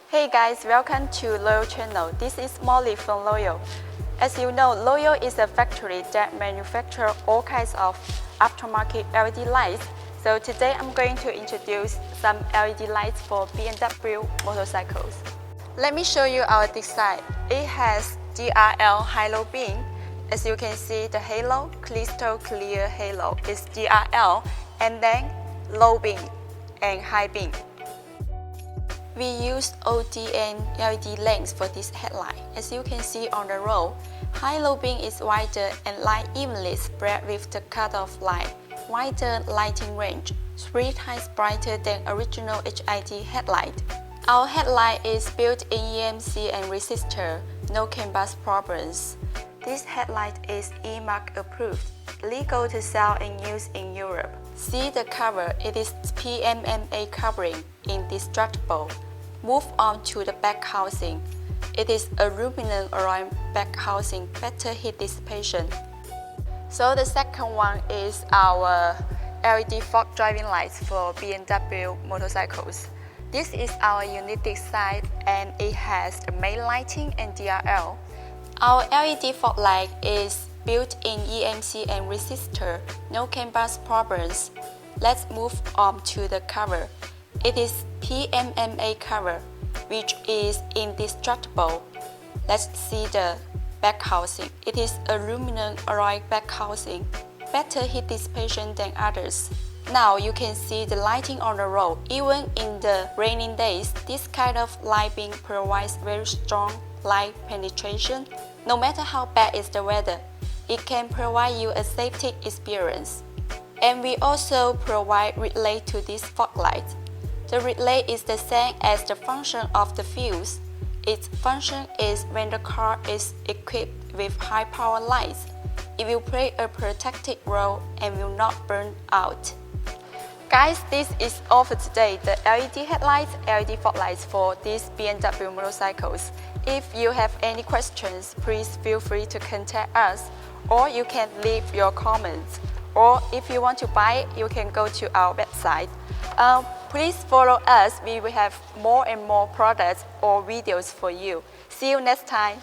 Hey guys, welcome to Loyal channel. This is Molly from Loyal. As you know, Loyal is a factory that manufactures all kinds of aftermarket LED lights. So today I'm going to introduce some LED lights for BMW motorcycles. Let me show you our design. It has DRL halo beam. As you can see, the halo, crystal clear halo, is DRL, and then low beam and high beam. We used ODN LED lens for this headlight. As you can see on the row, high-low beam is wider and light evenly spread with the cutoff light. Wider lighting range, 3 times brighter than original HID headlight. Our headlight is built in EMC and resistor, no canBUS problems. This headlight is E-MARK approved, legal to sell and use in Europe. See the cover, it is PMMA covering, indestructible. Move on to the back housing. It is aluminum alloy back housing, better heat dissipation. So the second one is our LED fog driving lights for BMW motorcycles. This is our unique design and it has the main lighting and DRL. Our LED fog light is built in EMC and resistor, no canBUS problems. Let's move on to the cover. It is PMMA cover, which is indestructible. Let's see the back housing. It is aluminum alloy back housing, better heat dissipation than others. Now you can see the lighting on the road. Even in the raining days, this kind of light beam provides very strong light penetration. No matter how bad is the weather, it can provide you a safety experience. And we also provide relay to this fog light. The relay is the same as the function of the fuse. Its function is when the car is equipped with high power lights, it will play a protective role and will not burn out. Guys, this is all for today. The LED headlights, LED fog lights for these BMW motorcycles. If you have any questions, please feel free to contact us, or you can leave your comments. Or if you want to buy it, you can go to our website. Please follow us. We will have more and more products or videos for you. See you next time.